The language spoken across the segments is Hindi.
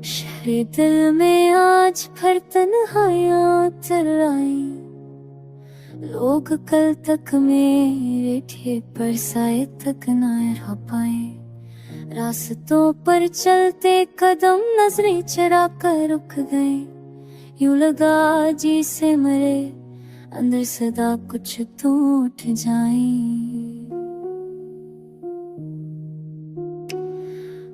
शहरे दिल में आज भर तन्हाइयां तराई, लोग कल तक मेरे ठे पर साए तक ना रह पाए। रास्तों पर चलते कदम नजरें चरा कर रुक गए, यूं लगा जी से मरे अंदर सदा कुछ तो उठ जाए।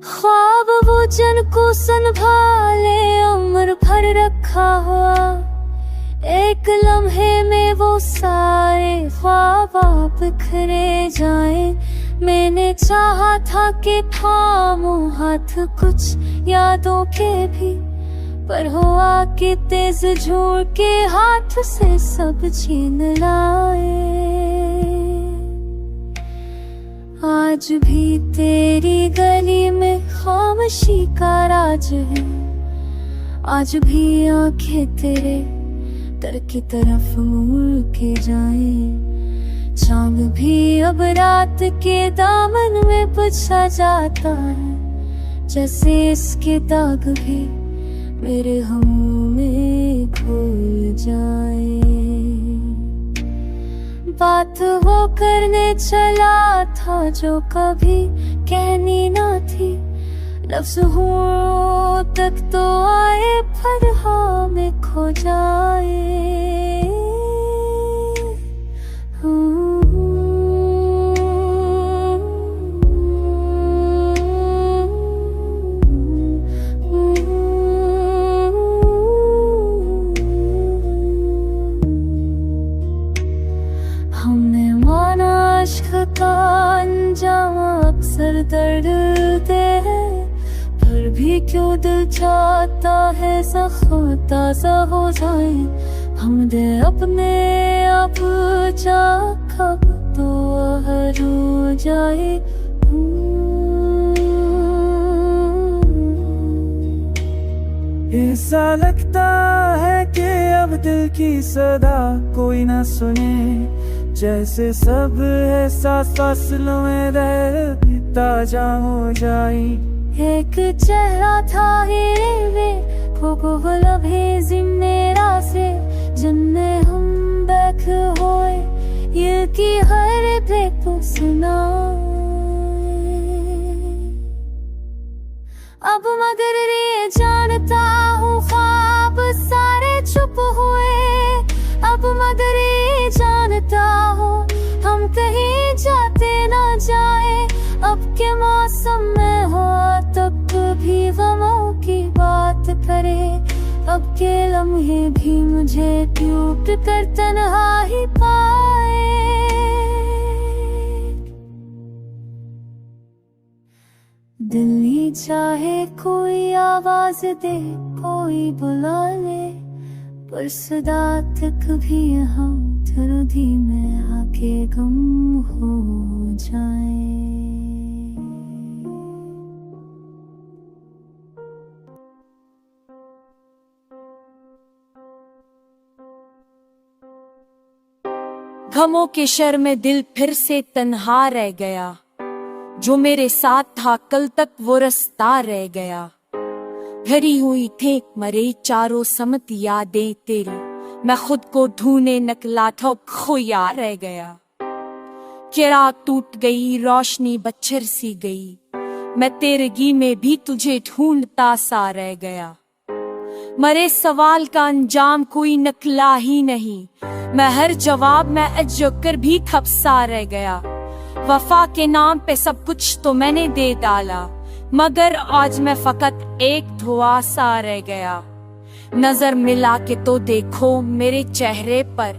ख्वाब वो जन को संभाले उम्र भर रखा हुआ, एक लम्हे में वो सारे ख्वाब बिखरे जाए। मैंने चाहा था कि थामूं हाथ कुछ यादों के भी, पर हुआ कि तेज झूठ के हाथ से सब छीन लाए। आज भी तेरी गली में खामोशी का राज है, आज भी आंखें तेरे दर की तरफ मुड़ के जाए। चांद भी अब रात के दामन में बुझा जाता है, जैसे इसके दाग भी मेरे हम में घुल जाए। बात वो करने चला था जो कभी कहनी ना थी, लफ्ज़ हों तक तो आए पर हाँ में खो जाए। हमने माना इश्क का अंजाम अक्सर दर्द दे, फिर भी क्यों दिल चाहता है ज़ख्म ताज़ा हो जाए। हम दे अपने आप जा कब तो हर हो जाए। ऐसा लगता है कि अब दिल की सदा कोई ना सुने, जैसे सब एहसास फासलों में रह ताजा हो जाए। एक चेहरा था वे वो भी जिम्मेरा से, जिनने हम बैठ होए ये की हर बेक तो सुना। अब मगर ये जानता हूँ ख्वाब सारे चुप हुए, अब मगर ये जानता हूँ हम कहीं जाते ना जाए। अब के मौसम में हो तब भी गमों की बात करे, अब के लम्हे भी मुझे टूट कर तन्हा ही पाए। दिल चाहे कोई आवाज दे कोई बुला ले, पर सदा तक भी हम धरती में आके गम हो जाए। गमों के शर में दिल फिर से तन्हा रह गया, जो मेरे साथ था कल तक वो रास्ता रह गया। भरी हुई थे मरे चारों समत यादें तेरी, मैं खुद को ढूंढने निकला था खोया रह गया। चिराग टूट गई रोशनी बच्छर सी गई, मैं तेरगी में भी तुझे ढूंढता सा रह गया। मरे सवाल का अंजाम कोई निकला ही नहीं, मैं हर जवाब में अजकर भी खपसा रह गया। वफा के नाम पे सब कुछ तो मैंने दे डाला, मगर आज मैं फकत एक धुआं सा रह गया। नजर मिला के तो देखो मेरे चेहरे पर,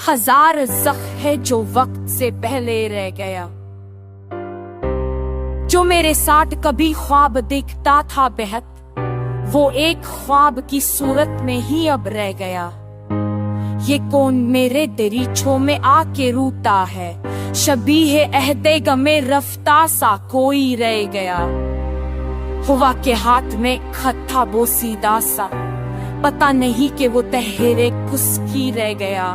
हजार जख्म है जो वक्त से पहले रह गया। जो मेरे साथ कभी ख्वाब देखता था बेहद, वो एक ख्वाब की सूरत में ही अब रह गया। ये कौन मेरे दरीचों में आके रूता है, शबीह अहदे गमे रफ्ता सा कोई रह गया। हुआ के हाथ में खत था वो सीधा सा, पता नहीं कि वो तहरे कुस्की रह गया।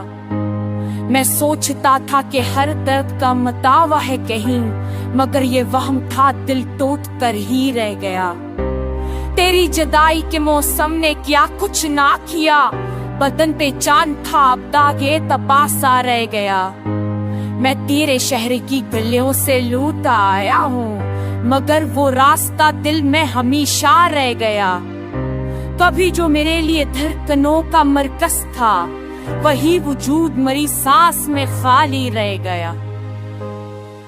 मैं सोचता था कि हर दर्द का मतावा है कहीं, मगर ये वहम था दिल टूट कर ही रह गया। मेरी जुदाई के मौसम ने क्या कुछ ना किया, बदन पे चांद था अब दागे तपासा रह गया। मैं तेरे शहर की गलियों से लूटा आया हूँ, मगर वो रास्ता दिल में हमेशा रह गया। कभी जो मेरे लिए धड़कनों का मरकज था, वही वजूद मरी सांस में खाली रह गया।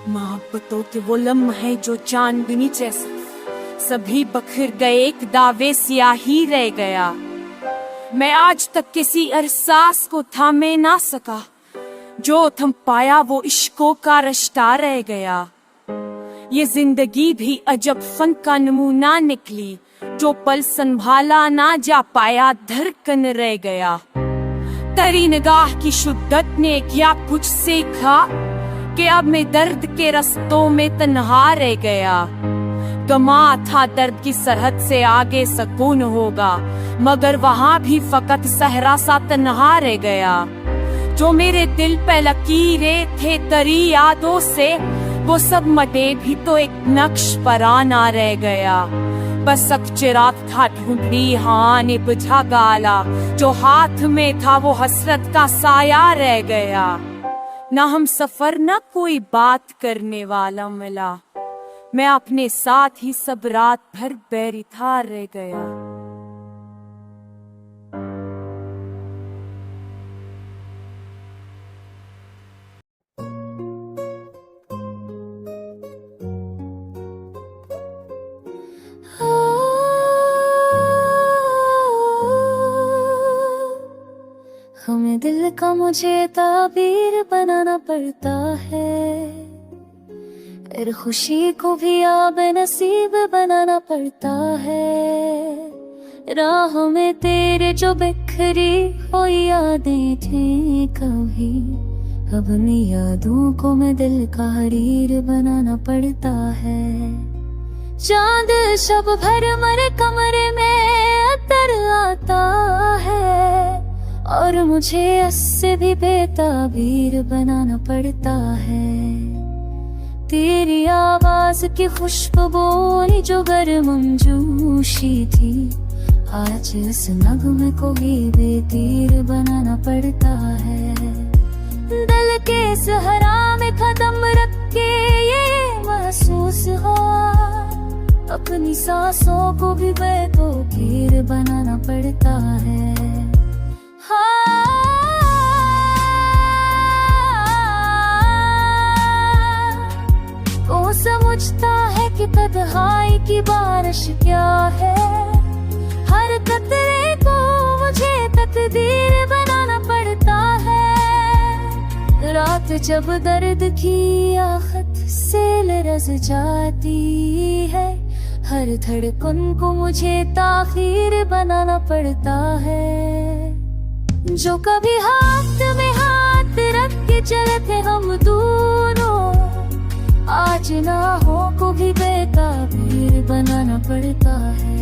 मोहब्बतों के वो लम्हे जो चांदनी जैसे सभी बखर गए, एक दावे स्याही रह गया। मैं आज तक किसी एहसास को थामे ना सका, जो थम पाया वो इश्कों का रिश्ता रह गया। ये जिंदगी भी अजब फन का नमूना निकली, जो पल संभाला ना जा पाया धड़कन रह गया। तेरी निगाह की शिद्दत ने क्या कुछ सीखा, कि अब मैं दर्द के रास्तों में तन्हा रह गया। गमा था दर्द की सरहद से आगे सुकून होगा, मगर वहाँ भी फकत सहरा सा तन्हा रह गया। जो मेरे दिल पे लकीरें थे तेरी यादों से, वो सब मटे भी तो एक नक्श पराना रह गया। बस अब चिराग था ढूंढी हाँ ने बुझा गाला, जो हाथ में था वो हसरत का साया रह गया। ना हम सफर ना कोई बात करने वाला मिला, मैं अपने साथ ही सब रात भर बेरिथा रह गया। हमें दिल का मुझे ताबीर बनाना पड़ता है, फिर खुशी को भी आब नसीब बनाना पड़ता है। राह में तेरे जो बिखरी हो यादें थी कभी, अपनी यादों को मैं दिल का हरीर बनाना पड़ता है। चांद शब भर मरे कमरे में अतर आता है, और मुझे उससे भी बेताबीर बनाना पड़ता है। तेरी आवाज की खुशबू जो गर्मजोशी थी, आज इस नगमे को भी बेतीर बनाना पड़ता है। दिल के सहरा में कदम रख के ये महसूस हो, अपनी सांसों को भी बेतौकीर बनाना पड़ता है। वो समझता है कि तन्हाई की बारिश क्या है, हर कतरे को मुझे तकदीर बनाना पड़ता है। रात जब दर्द की आखत से लरज़ जाती है, हर धड़कन को मुझे ताखीर बनाना पड़ता है। जो कभी हाथ में हाथ रख के चले थे हम दोनों, आज ना हो को भी बेताबीर बनाना पड़ता है।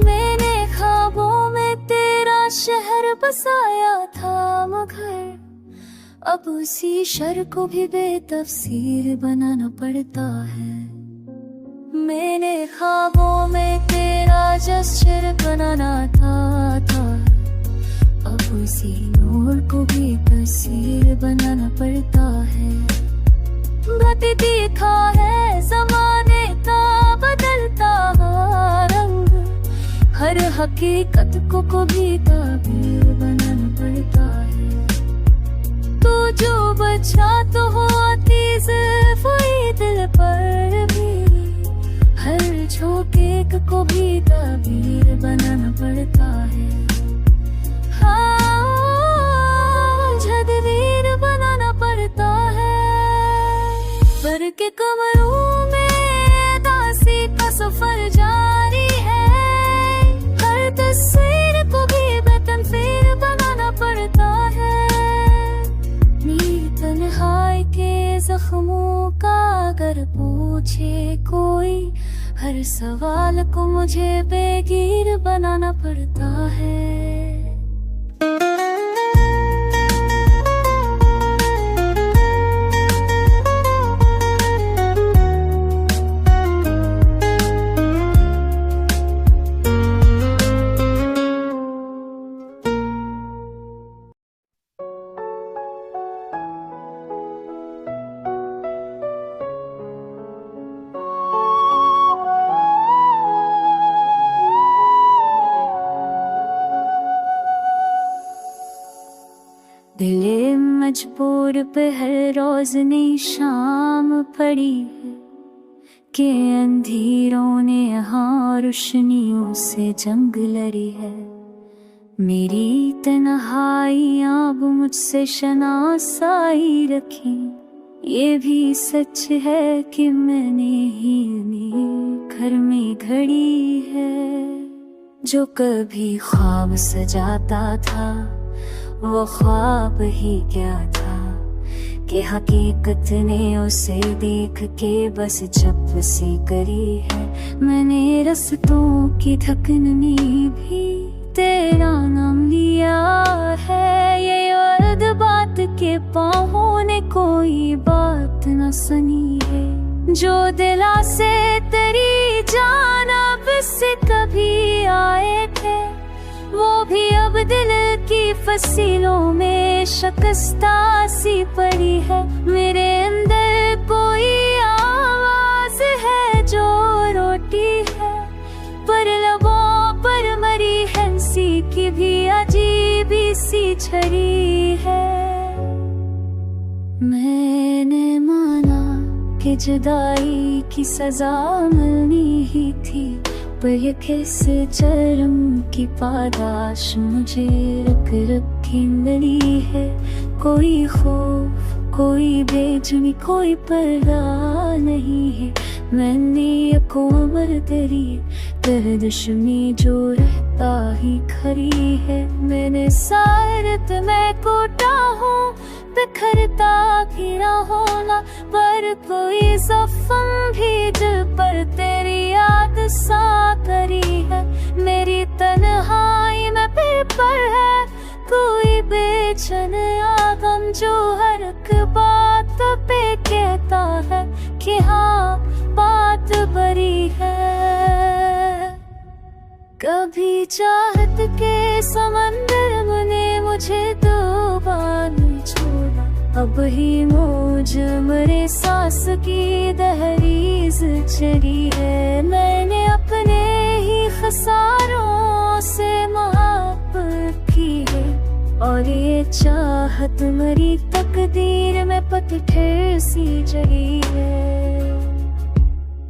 मैंने ख्वाबों में तेरा शहर बसाया था, मगर अब उसी शहर को भी बेतफसीर बनाना पड़ता है। मैंने ख्वाबों में तेरा जश्न बनाना था, अब उसी नूर को भी तस्वीर बनाना पड़ता है। बत देखा है ज़माने का बदलता रंग, हर हकीकत को भी ताबीर बनाना पड़ता है। तो जो बचा तो होती वही दिल पर भी, हर झोंके को भी ताबीर बनाना पड़ता है। हाँ, जदवीर बनाना पड़ता है। पर के कमरों में दासी का सफर जारी है, हर तस्वीर को भी बेतनफीर बनाना पड़ता है। तन्हाई के जख्मों का अगर पूछे कोई, हर सवाल को मुझे बेगीर बनाना पड़ता है। दिले मजबूर पे हर रोज नई शाम पड़ी है कि अंधेरों ने यहाँ रोशनियों से जंग लड़ी है। मेरी तन्हाई अब मुझसे शनासाई रखी, ये भी सच है कि मैंने ही अपने घर में घड़ी है। जो कभी ख्वाब सजाता था वो ख्वाब ही क्या था कि हकीकत ने उसे देख के बस चप सी करी है। मैंने रस्तों की ढकन में भी तेरा नाम लिया है। ये अर्ध बात के पाँवों ने कोई बात न सुनी है। जो दिला से तेरी जानिब से कभी आए थे वो भी अब दिल की फसीलों में शिकस्ता सी पड़ी है। मेरे अंदर कोई आवाज है जो रोटी है, पर लबों पर मरी हंसी की भी अजीबी सी छड़ी है। मैंने माना कि जुदाई की सजा मिलनी ही थी, पर ये किस जर्म की पादाश मुझे रख रखी मिली है। कोई खौफ कोई बेचैनी कोई परवाह नहीं है। मैंने एक उम्र तेरी गर्दिश में जो रहता ही खड़ी है। मैंने सारत मैं कोटा हूँ बिखरता गिरा होना, पर कोई जख्म भी दिल पर तेरी याद सा करी है। मेरी तन्हाई में फिर पर है कोई बेचैन आगम जो हर एक बात पे कहता है कि हाँ बात बड़ी है। कभी चाहत के समंदर ने मुझे डूबा नहीं छोड़ा, अब ही मौज मेरे सांस की दहलीज चढ़ी है। मैंने अपने ही खसारों से मोहब्बत की है, और ये चाहत मेरी तकदीर में पत्थर सी जड़ी है।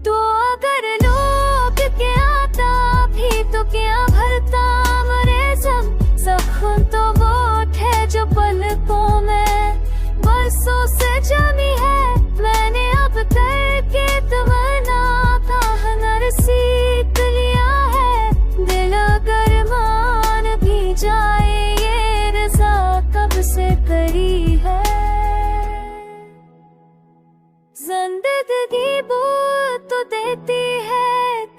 तो अगर लोग क्या था भी तो क्या भरता मरे जख्म तो वो है जो पलकों में बरसों से जमी है। मैंने अब करके तमन्ना था हुनर सीख लिया है। दिल अगर मान भी जाए ये रज़ा कब से करी है। जिंदगी बोल तो देती है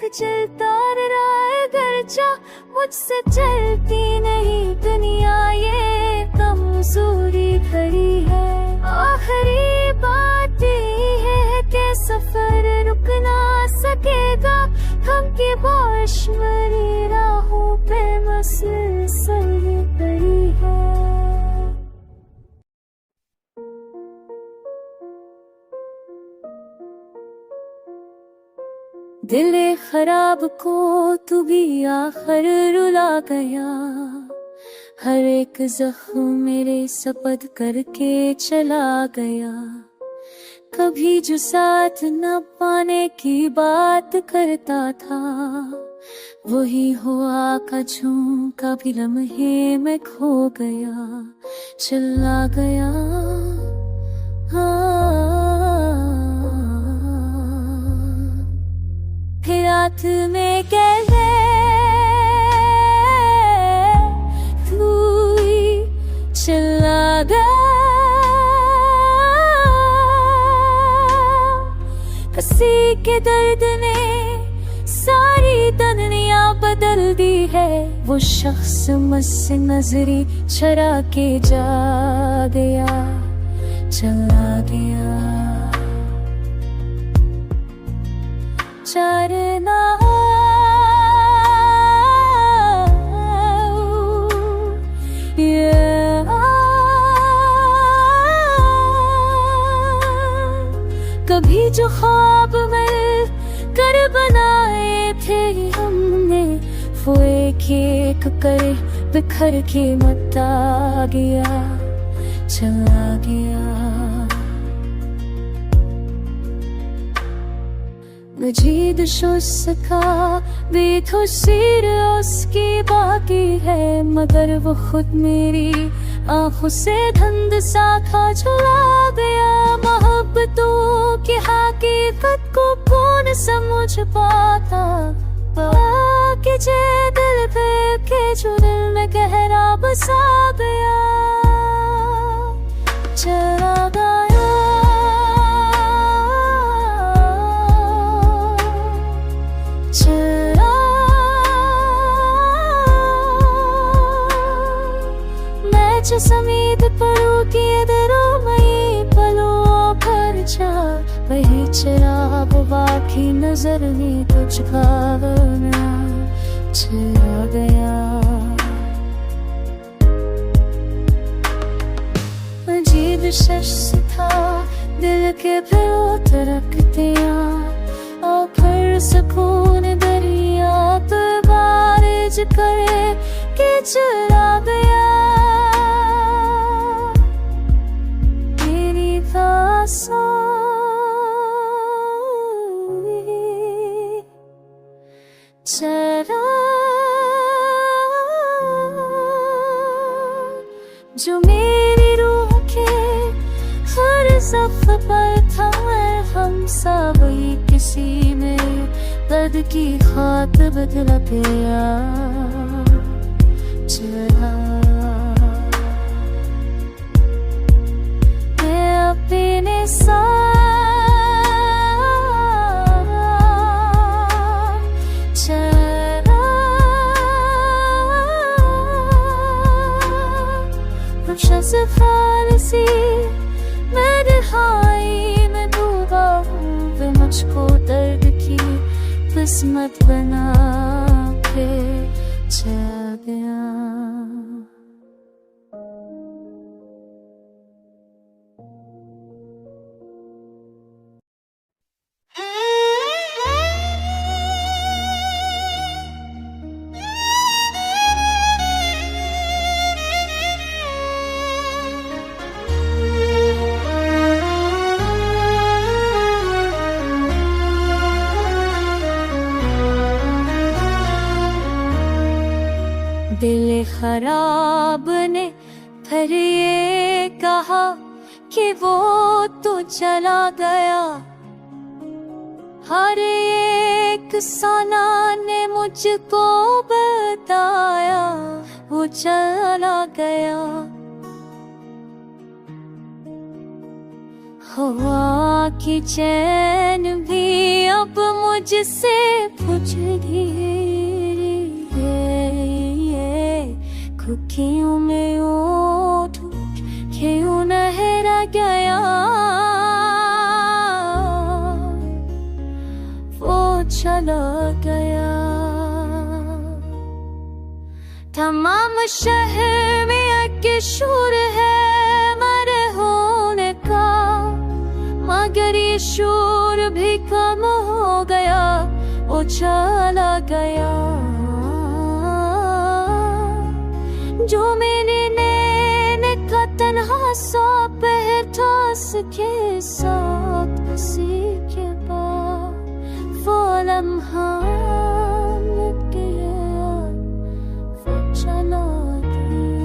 चलता रहा गर्जा, मुझसे चलती नहीं दुनिया ये कमजोरी खड़ी है। आखिरी बात ये है कि सफर रुक ना सकेगा, हम की बारिश मेरी राहों पे मुसलसल पड़ी है। दिले खराब को तू भी आखिर रुला गया, हर एक जख्म मेरे सपद करके चला गया। कभी जो साथ न पाने की बात करता था वही हुआ का झूम भी लम्हे में खो गया, चला गया। फिर रात में कैसे तू चला गया, किसी के दर्द ने सारी दुनिया बदल दी है। वो शख्स मुझसे नजरी चरा के जा गया, चला गया। चरना कभी जो ख्वाब मिल कर बनाए थे हमने, वो एक एक कर बिखर के मता गया। चला गया। मजीद शुस्का बेखुशीर उसकी बाकी है, मगर वो खुद मेरी आंखों से धुंध सा खा चला गया। मोहब्बतों की हकीकत को कौन समझ पाता, कि जे दिल पे के जो दिल में गहरा बसा गया। चला गया, चला। मैं समीत पड़ू की दरों में पलों पर जा, वही चराग बाकी नजर में तुझका चला गया। अजीब शख्स था दिल के फिर तरकते और फिर सुकून दरिया तो बारिश करे कि चला गया। तेरी दास्तां चला, जो मेरी रूह के हर सफ़र पर था, हम सब ही किसी में दर्द की खात बदला गया। चला मैं अपने साथ, फारसी मैं रिहाई में डूबा हूँ, वे मुझको दर्द की किस्मत बना के चला गया। दिल खराब ने फिर ये कहा कि वो तो चला गया। हर एक सना ने मुझको बताया वो चला गया। हवा की चैन भी अब मुझसे पूछ क्यों में उठ क्यों नहरा गया। वो चला गया। तमाम शहर में एक शोर है मरे होने का, मगर ये शोर भी कम हो गया। वो चला गया। जो मेरे नैन का तन्हा सा पहचास के साथ किसी के पास वो लम्हा मिट गया, वो चला गया।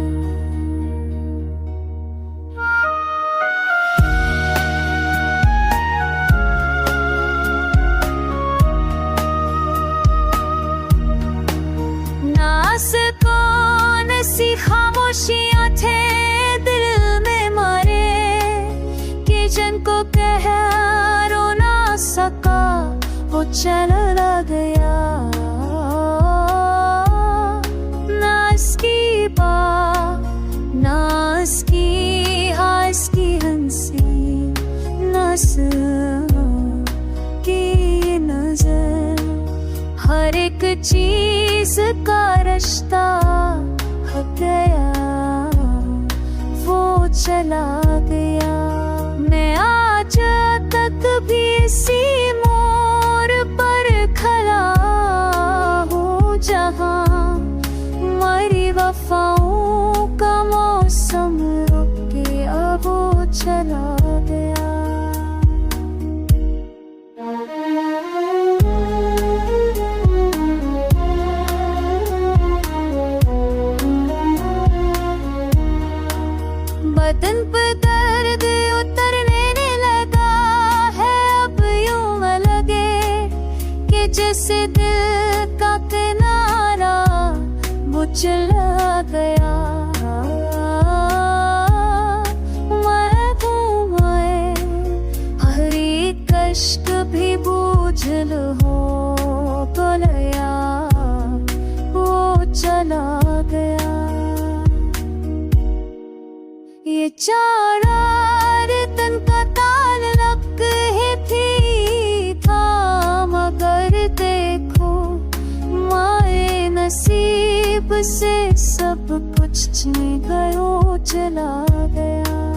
नास कौन सी खामोशियां थे दिल में मारे कि जिनको कह रो ना सका वो चला गया। ना इसकी बात ना इसकी हास की हंसी ना की नजर, हर एक चीज का रिश्ता हो गया। वो चला गया। मैं आज तक भी इसी मोड़ पर खड़ा हूँ जहाँ मरी वफाओं का मौसम रुक गया। बदन पे दर्द उतरने लगा है, अब यूं लगे कि जैसे दिल का किनारा वो चला गया। मैं घूमाए हर एक कष्ट भी बोझल हो गया, वो चला गया। ये चार तन का ताल लग ही थी था, मगर देखो माए नसीब से सब कुछ छीन गयो चला गया।